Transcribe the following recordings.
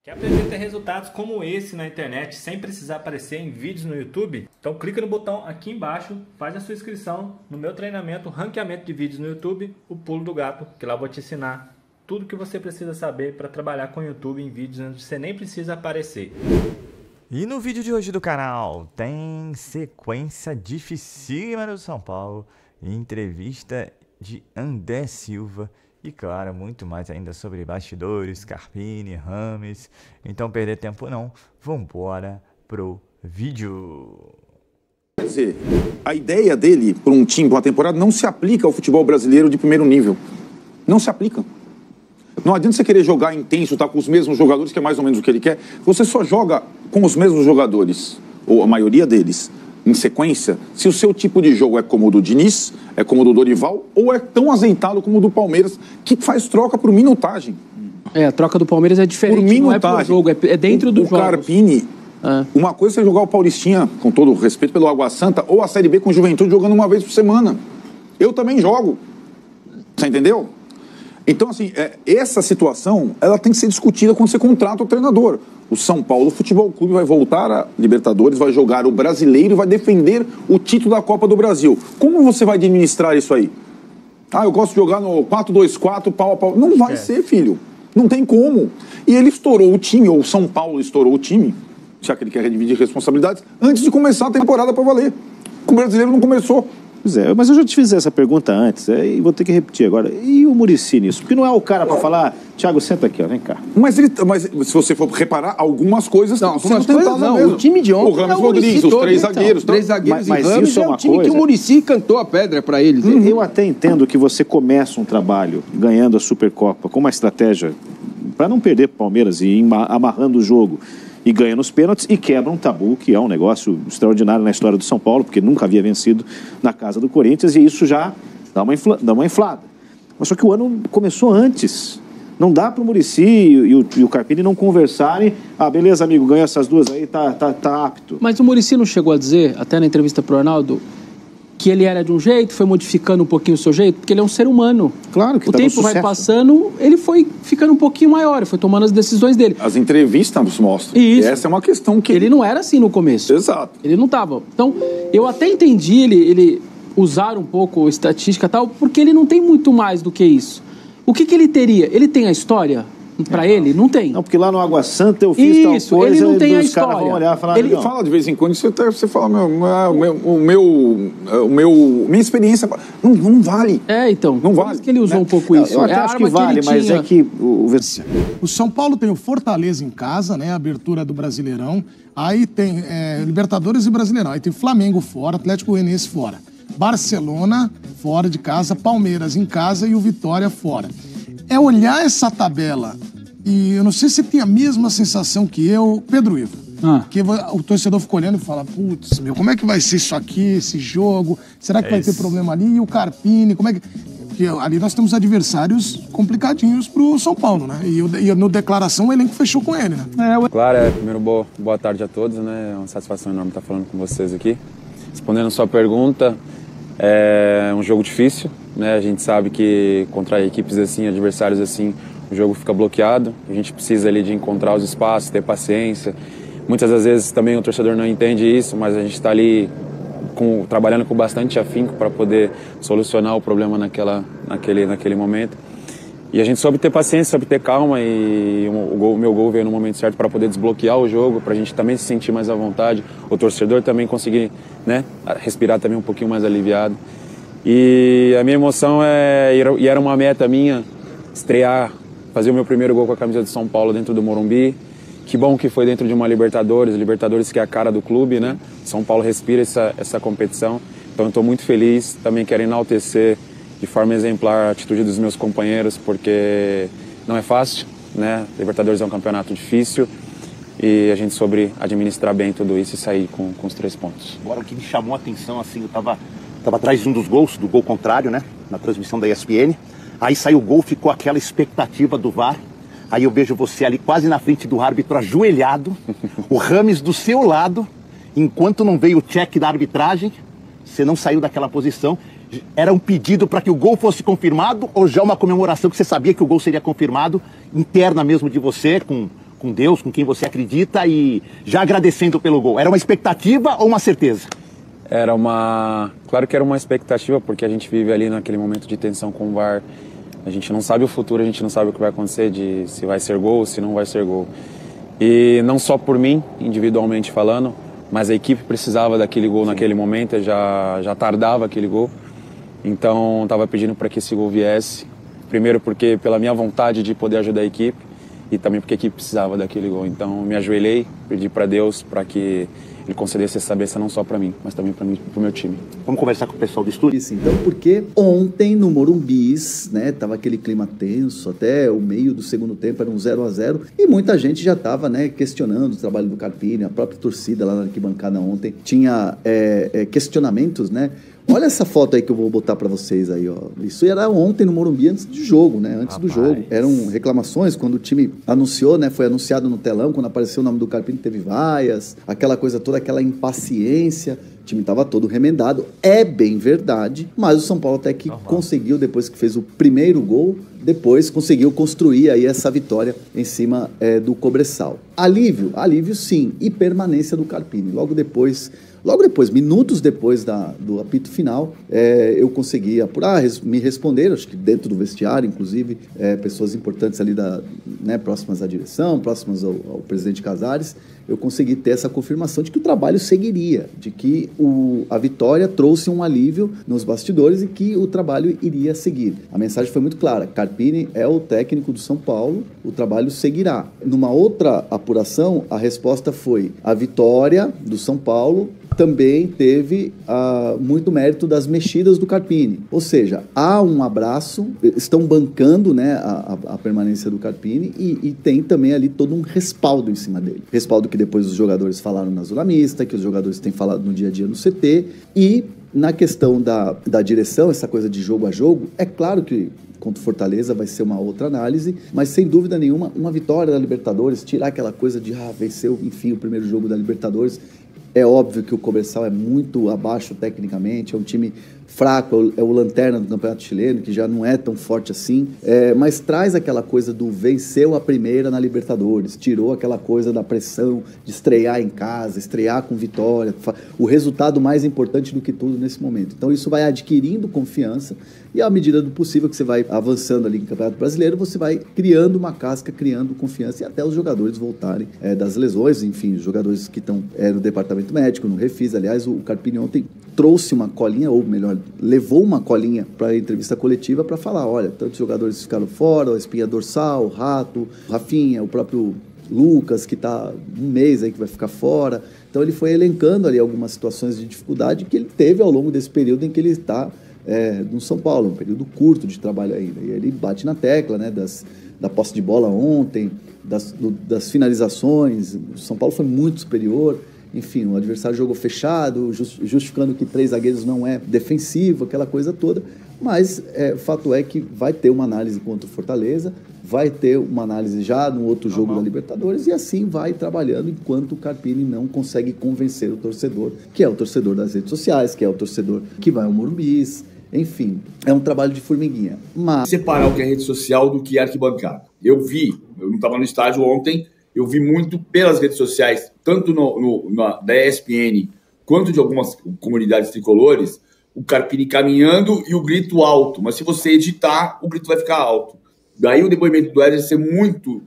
Quer aprender a ter resultados como esse na internet sem precisar aparecer em vídeos no YouTube? Então clica no botão aqui embaixo, faz a sua inscrição no meu treinamento Ranqueamento de Vídeos no YouTube, o Pulo do Gato, que lá eu vou te ensinar tudo que você precisa saber para trabalhar com o YouTube em vídeos onde você nem precisa aparecer. E no vídeo de hoje do canal tem sequência dificílima do São Paulo, entrevista de André Silva e claro, muito mais ainda sobre bastidores, Carpini, Rames. Então perder tempo não, vambora pro vídeo. Quer dizer, a ideia dele para um time, para uma temporada, não se aplica ao futebol brasileiro de primeiro nível. Não se aplica. Não adianta você querer jogar intenso, tá com os mesmos jogadores, que é mais ou menos o que ele quer. Você só joga com os mesmos jogadores, ou a maioria deles, em sequência, se o seu tipo de jogo é como o do Diniz, é como o do Dorival, ou é tão azeitado como o do Palmeiras, que faz troca por minutagem. A troca do Palmeiras é diferente, por minutagem. Não é por jogo, é dentro do jogo. O Carpini, uma coisa é você jogar o Paulistinha, com todo o respeito pelo Água Santa, ou a Série B com o Juventude jogando uma vez por semana. Eu também jogo. Você entendeu? Então, assim, essa situação, ela tem que ser discutida quando você contrata o treinador. O São Paulo Futebol Clube vai voltar a Libertadores, vai jogar o Brasileiro e vai defender o título da Copa do Brasil. Como você vai administrar isso aí? Ah, eu gosto de jogar no 4-2-4, pau a pau. Não vai ser, filho. Não tem como. E ele estourou o time, ou o São Paulo estourou o time, já que ele quer dividir responsabilidades, antes de começar a temporada para valer. O brasileiro não começou. Pois é, mas eu já te fiz essa pergunta antes, e vou ter que repetir agora. E o Muricy nisso? Porque não é o cara para falar, Thiago, senta aqui, ó, vem cá. Mas se você for reparar, algumas coisas não, algumas coisas não. Mesmo. O time de ontem, o Rames Rodrigues, os três zagueiros. Três zagueiros mas e Rames isso é uma um time coisa que o Muricy cantou a pedra para eles. Eu até entendo que você começa um trabalho ganhando a Supercopa com uma estratégia para não perder para o Palmeiras e ir amarrando o jogo. E ganha nos pênaltis e quebra um tabu, que é um negócio extraordinário na história do São Paulo, porque nunca havia vencido na casa do Corinthians, e isso já dá uma inflada. Mas só que o ano começou antes. Não dá para o Muricy e o Carpini não conversarem. Ah, beleza, amigo, ganha essas duas aí, tá apto. Mas o Muricy não chegou a dizer, até na entrevista pro Arnaldo, que ele era de um jeito, foi modificando um pouquinho o seu jeito, porque ele é um ser humano. Claro que o tempo vai passando, ele foi ficando um pouquinho maior, foi tomando as decisões dele. As entrevistas mostram. Isso. Essa é uma questão que... Ele não era assim no começo. Exato. Ele não estava. Então, eu até entendi ele usar um pouco estatística e tal, porque ele não tem muito mais do que isso. O que ele teria? Ele tem a história? Para ele, não tem. Não, porque lá no Água Santa eu fiz tal coisa, ele não tem a os caras história. Vão olhar e falar... Ele fala de vez em quando, você fala, minha experiência não vale. Então. Não vale. Que ele usou um pouco isso. Eu até acho que vale, mas é que... O São Paulo tem o Fortaleza em casa, né? A abertura do Brasileirão. Aí tem Libertadores e Brasileirão. Aí tem Flamengo fora, Atlético Goianiense fora. Barcelona fora de casa, Palmeiras em casa e o Vitória fora. É olhar essa tabela, e eu não sei se você tem a mesma sensação que eu, Pedro Ivo, que o torcedor fica olhando e fala, putz, como é que vai ser isso aqui, esse jogo? Será que vai ter problema ali? E o Carpini, como é que... Porque ali nós temos adversários complicadinhos pro São Paulo, né? E no declaração o elenco fechou com ele, né? Claro, primeiro boa tarde a todos, né? É uma satisfação enorme estar falando com vocês aqui. Respondendo a sua pergunta, é um jogo difícil, né? A gente sabe que contra equipes assim, adversários assim, o jogo fica bloqueado. A gente precisa ali de encontrar os espaços, ter paciência. Muitas das vezes também o torcedor não entende isso, mas a gente está ali trabalhando com bastante afinco para poder solucionar o problema naquele momento. E a gente soube ter paciência, soube ter calma, e o meu gol veio no momento certo para poder desbloquear o jogo, para a gente também se sentir mais à vontade, o torcedor também conseguir, né, respirar também um pouquinho mais aliviado. E a minha emoção e era uma meta minha, estrear, fazer o meu primeiro gol com a camisa de São Paulo dentro do Morumbi. Que bom que foi dentro de uma Libertadores que é a cara do clube, né? São Paulo respira essa competição, então eu estou muito feliz, também quero enaltecer de forma exemplar a atitude dos meus companheiros, porque não é fácil, né? Libertadores é um campeonato difícil e a gente soube administrar bem tudo isso e sair com os 3 pontos. Agora, o que me chamou a atenção, assim, eu tava atrás de um dos gols, do gol contrário, né? Na transmissão da ESPN. Aí saiu o gol, ficou aquela expectativa do VAR. Aí eu vejo você ali quase na frente do árbitro, ajoelhado, o Rames do seu lado, enquanto não veio o check da arbitragem, você não saiu daquela posição. Era um pedido para que o gol fosse confirmado ou já uma comemoração que você sabia que o gol seria confirmado, interna mesmo de você, com com Deus, com quem você acredita e já agradecendo pelo gol. Era uma expectativa ou uma certeza? Claro que era uma expectativa, porque a gente vive ali naquele momento de tensão com o VAR. A gente não sabe o futuro, a gente não sabe o que vai acontecer, se vai ser gol, se não vai ser gol. E não só por mim, individualmente falando, mas a equipe precisava daquele gol naquele momento, já tardava aquele gol. Então estava pedindo para que esse gol viesse. Primeiro porque pela minha vontade de poder ajudar a equipe e também porque a equipe precisava daquele gol. Então me ajoelhei, pedi para Deus para que Ele concedesse essa bênção não só para mim, mas também para o meu time. Vamos conversar com o pessoal do estúdio? Isso, então, porque ontem no Morumbis, né, tava aquele clima tenso, até o meio do segundo tempo era um 0-0, e muita gente já tava, né, questionando o trabalho do Carpini, a própria torcida lá na arquibancada ontem tinha questionamentos, né. Olha essa foto aí que eu vou botar pra vocês aí, ó. Isso era ontem no Morumbi antes do jogo, né? Antes do jogo. Eram reclamações quando o time anunciou, né? Foi anunciado no telão, quando apareceu o nome do Carpini, teve vaias, aquela coisa toda, aquela impaciência. O time estava todo remendado. É bem verdade, mas o São Paulo até que conseguiu, depois que fez o primeiro gol, depois conseguiu construir aí essa vitória em cima do Cobressal. Alívio sim, e permanência do Carpini. Logo depois, minutos depois do apito final, eu consegui apurar, me responderam, acho que dentro do vestiário, inclusive, pessoas importantes ali próximas à direção, próximas ao presidente Casares, eu consegui ter essa confirmação de que o trabalho seguiria, de que a vitória trouxe um alívio nos bastidores e que o trabalho iria seguir. A mensagem foi muito clara, Carpini é o técnico do São Paulo, o trabalho seguirá. Numa outra apuração, a resposta foi a vitória do São Paulo também teve muito mérito das mexidas do Carpini. Ou seja, há um abraço, estão bancando, né, a permanência do Carpini e tem também ali todo um respaldo em cima dele. Respaldo que depois os jogadores falaram na zona mista, que os jogadores têm falado no dia a dia no CT. E na questão da direção, essa coisa de jogo a jogo, é claro que contra o Fortaleza vai ser uma outra análise, mas sem dúvida nenhuma, uma vitória da Libertadores, tirar aquela coisa de venceu, enfim, o primeiro jogo da Libertadores. É óbvio que o Cobressal é muito abaixo tecnicamente, é um time fraco, é o lanterna do Campeonato Chileno, que já não é tão forte assim, mas traz aquela coisa do venceu a primeira na Libertadores, tirou aquela coisa da pressão de estrear em casa, estrear com vitória, o resultado mais importante do que tudo nesse momento. Então isso vai adquirindo confiança e à medida do possível que você vai avançando ali no Campeonato Brasileiro, você vai criando uma casca, criando confiança e até os jogadores voltarem das lesões, enfim, os jogadores que estão no departamento médico, no Refis. Aliás, o Carpini ontem trouxe uma colinha, ou melhor, levou uma colinha para a entrevista coletiva para falar, olha, tantos jogadores ficaram fora, a espinha dorsal, o Rato, o Rafinha, o próprio Lucas, que está um mês aí que vai ficar fora. Então ele foi elencando ali algumas situações de dificuldade que ele teve ao longo desse período em que ele está no São Paulo, um período curto de trabalho ainda. E ele bate na tecla, né, da posse de bola ontem, das finalizações. O São Paulo foi muito superior. Enfim, o adversário jogou fechado, justificando que 3 zagueiros não é defensivo, aquela coisa toda. Mas fato é que vai ter uma análise contra o Fortaleza, vai ter uma análise já no outro jogo da Libertadores, e assim vai trabalhando enquanto o Carpini não consegue convencer o torcedor, que é o torcedor das redes sociais, que é o torcedor que vai ao Morumbis. Enfim, é um trabalho de formiguinha. Mas separar o que é rede social do que é arquibancada. Eu não estava no estádio ontem, eu vi muito pelas redes sociais, tanto da ESPN quanto de algumas comunidades tricolores, o Carpini caminhando e o grito alto. Mas se você editar, o grito vai ficar alto. Daí o depoimento do Éder ser muito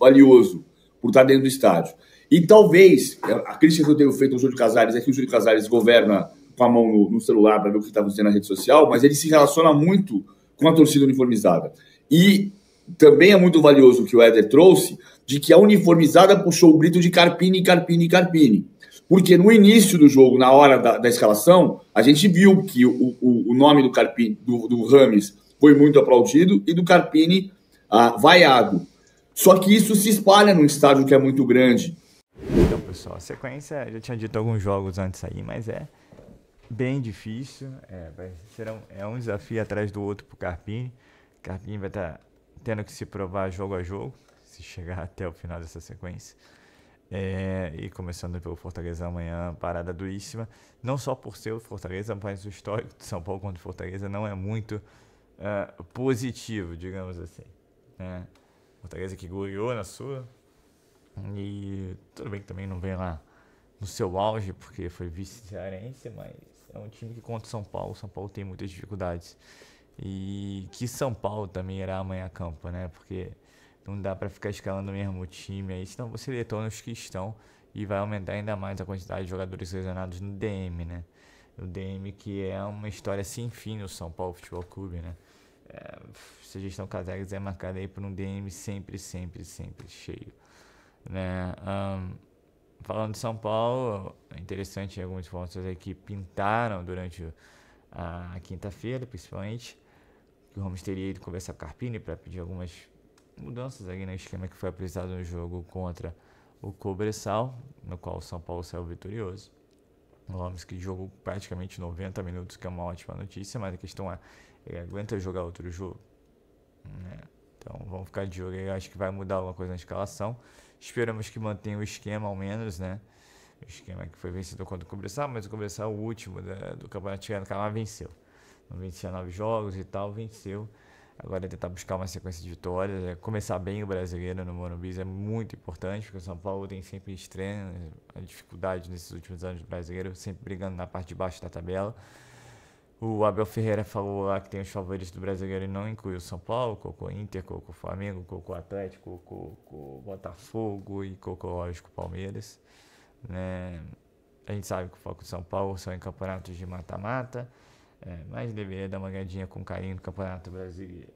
valioso por estar dentro do estádio. E talvez, a crítica que eu tenho feito ao Júlio Casares é que o Júlio Casares governa com a mão no celular para ver o que está acontecendo na rede social, mas ele se relaciona muito com a torcida uniformizada. E também é muito valioso o que o Éder trouxe, de que a uniformizada puxou o grito de Carpini, Carpini, Carpini. Porque no início do jogo, na hora da escalação, a gente viu que o nome do Carpini, do Rames, foi muito aplaudido e do Carpini vaiado. Só que isso se espalha num estádio que é muito grande. Então, pessoal, a sequência, eu já tinha dito alguns jogos antes aí, mas é bem difícil. É um desafio atrás do outro pro Carpini. O Carpini vai estar tendo que se provar jogo a jogo, se chegar até o final dessa sequência. E começando pelo Fortaleza amanhã, parada duríssima. Não só por ser o Fortaleza, mas o histórico de São Paulo contra o Fortaleza não é muito positivo, digamos assim. Fortaleza que goleou na sua, E tudo bem que também não vem lá no seu auge, porque foi vice-cearense, mas é um time que contra o São Paulo tem muitas dificuldades. E que São Paulo também irá amanhã a campo, né? Porque não dá para ficar escalando o mesmo time aí, senão você detona os que estão e vai aumentar ainda mais a quantidade de jogadores lesionados no DM, né? O DM que é uma história sem fim no São Paulo Futebol Clube, né? Essa gestão Casares é marcada aí por um DM sempre cheio, né? Falando de São Paulo, é interessante algumas informações aí que pintaram durante a quinta-feira, principalmente, que o Ramos teria ido conversar com o Carpini para pedir algumas mudanças aí no esquema que foi apresentado no jogo contra o Cobressal, no qual o São Paulo saiu vitorioso. O Ramos que jogou praticamente 90 minutos, que é uma ótima notícia, mas a questão é, ele aguenta jogar outro jogo, né? Então vamos ficar de olho aí, acho que vai mudar alguma coisa na escalação. Esperamos que mantenha o esquema ao menos, né? O esquema que foi vencido contra o Cobressal, mas o Cobressal, o último do Campeonato Chileno, venceu. Não vencia 9 jogos e tal, venceu. Agora é tentar buscar uma sequência de vitórias, começar bem o Brasileiro no Morumbi é muito importante, porque o São Paulo tem sempre estranha a dificuldade nesses últimos anos do Brasileiro, sempre brigando na parte de baixo da tabela. O Abel Ferreira falou lá que tem os favoritos do Brasileiro e não inclui o São Paulo, colocou Inter, colocou Flamengo, colocou Atlético, colocou Botafogo e colocou, lógico, Palmeiras, né? A gente sabe que o foco do São Paulo são em campeonatos de mata-mata, mas deveria dar uma olhadinha com carinho no Campeonato Brasileiro.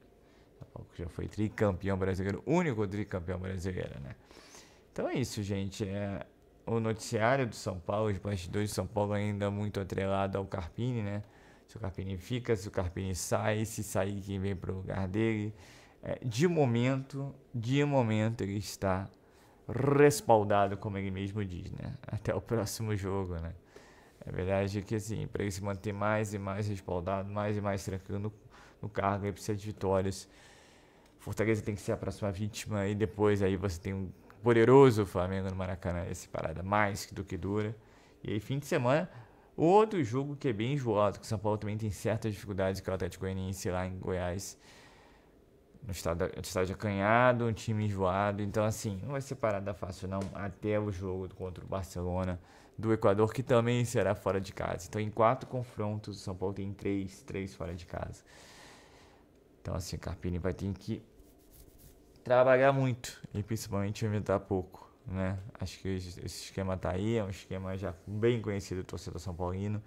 São Paulo já foi tricampeão brasileiro, único tricampeão brasileiro, né? Então é isso, gente. O noticiário do São Paulo, os bastidores de São Paulo ainda muito atrelado ao Carpini, né? Se o Carpini fica, se o Carpini sai, se sair quem vem para o lugar dele. De momento ele está respaldado, como ele mesmo diz, né? Até o próximo jogo, né? A verdade é que, assim, para ele se manter mais e mais respaldado, mais e mais tranquilo no cargo, ele precisa de vitórias. Fortaleza tem que ser a próxima vítima e depois aí você tem um poderoso Flamengo no Maracanã, essa parada mais do que dura. E aí, fim de semana, outro jogo que é bem enjoado, que o São Paulo também tem certas dificuldades, que é o Atlético Goianiense lá em Goiás, no estádio acanhado, um time enjoado. Então, assim, não vai ser parada fácil não, até o jogo contra o Barcelona do Equador, que também será fora de casa. Então, em 4 confrontos, o São Paulo tem 3 fora de casa. Então, assim, o Carpini vai ter que trabalhar muito e principalmente inventar pouco, né? Acho que esse esquema tá aí, é um esquema já bem conhecido do torcedor são paulino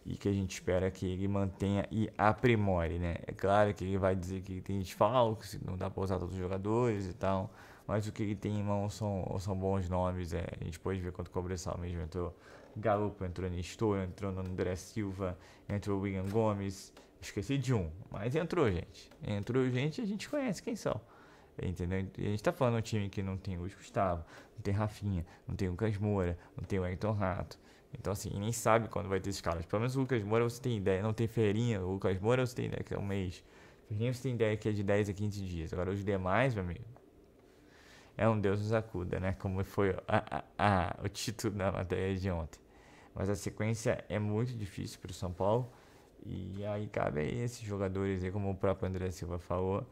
e que a gente espera que ele mantenha e aprimore, né? É claro que ele vai dizer que tem desfalques, não dá para usar todos os jogadores e tal, mas o que ele tem em mão são bons nomes. A gente pode ver quanto o Cobressal mesmo entrou Galupo, entrou Nestor, entrou no André Silva, entrou William Gomes, esqueci de um, mas entrou gente e a gente conhece quem são. Entendeu? E a gente tá falando de um time que não tem o Luiz Gustavo, não tem Rafinha, não tem o Lucas Moura, não tem o Wellington Rato. Então, assim, nem sabe quando vai ter esses caras. Pelo menos o Lucas Moura você tem ideia, não tem Ferreirinha. O Lucas Moura você tem ideia que é um mês. Ferreirinha você tem ideia que é de 10 a 15 dias. Agora, os demais, meu amigo, é um Deus nos acuda, né? Como foi o título da matéria de ontem. Mas a sequência é muito difícil para o São Paulo. E aí cabe a esses jogadores aí, como o próprio André Silva falou,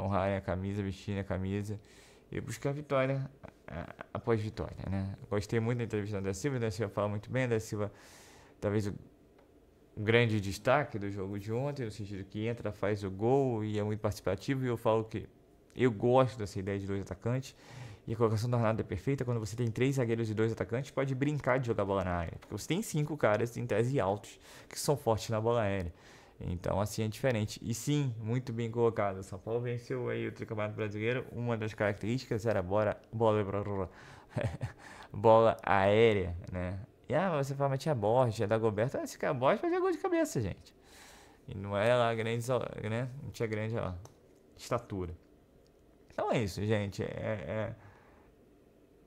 honrarem a camisa, vestirem a camisa e buscar a vitória após vitória, né? Eu gostei muito da entrevista do André Silva. O André Silva fala muito bem. O André Silva, talvez o grande destaque do jogo de ontem, no sentido que entra, faz o gol e é muito participativo. E eu falo que eu gosto dessa ideia de 2 atacantes. E a colocação do Ronaldo é perfeita. Quando você tem 3 zagueiros e 2 atacantes, pode brincar de jogar bola na área, porque você tem 5 caras em tese altos que são fortes na bola aérea. Então, assim, é diferente. E sim, muito bem colocado. O São Paulo venceu aí o Tricampeonato Brasileiro. Uma das características era bola aérea, né? E você fala, mas tinha Borges, tinha Dagoberto. Esse cara Borges fazia gol de cabeça, gente. E não era lá grande, né? Não tinha grande estatura. Então é isso, gente.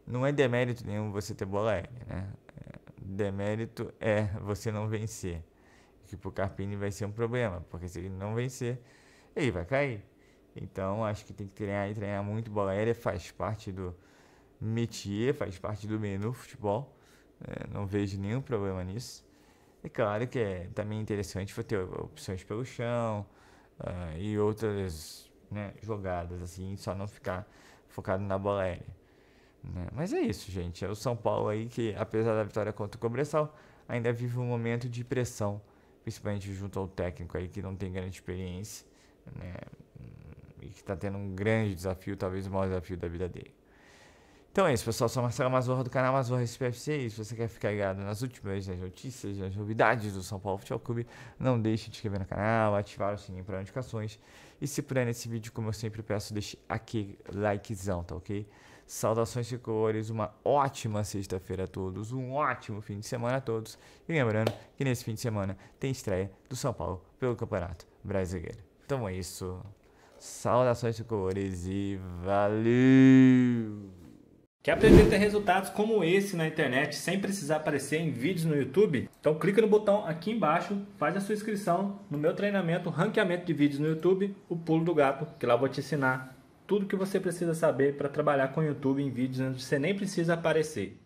Não é demérito nenhum você ter bola aérea, né? Demérito é você não vencer. Que pro Carpini vai ser um problema, porque se ele não vencer, ele vai cair. Então acho que tem que treinar muito bola aérea, faz parte do métier, faz parte do menu futebol. Não vejo nenhum problema nisso. É claro que também interessante ter opções pelo chão e outras, né, jogadas, assim, só não ficar focado na bola aérea. né? Mas é isso, gente. É o São Paulo aí que, apesar da vitória contra o Cobressal, ainda vive um momento de pressão, principalmente junto ao técnico aí que não tem grande experiência, né? E que está tendo um grande desafio, talvez o maior desafio da vida dele. Então é isso, pessoal. Sou Marcelo Mazorra do canal Mazorra SPFC. E se você quer ficar ligado nas últimas notícias, nas novidades do São Paulo Futebol Clube, não deixe de se inscrever no canal, ativar o sininho para notificações. E se puder nesse vídeo, como eu sempre peço, deixe aquele likezão, tá ok? Saudações tricolores, uma ótima sexta-feira a todos, um ótimo fim de semana a todos. E lembrando que nesse fim de semana tem estreia do São Paulo pelo Campeonato Brasileiro. Então é isso. Saudações tricolores e valeu! Quer aprender a ter resultados como esse na internet sem precisar aparecer em vídeos no YouTube? Então clica no botão aqui embaixo, faz a sua inscrição no meu treinamento Ranqueamento de Vídeos no YouTube, o Pulo do Gato, que lá eu vou te ensinar tudo que você precisa saber para trabalhar com o YouTube em vídeos onde você nem precisa aparecer.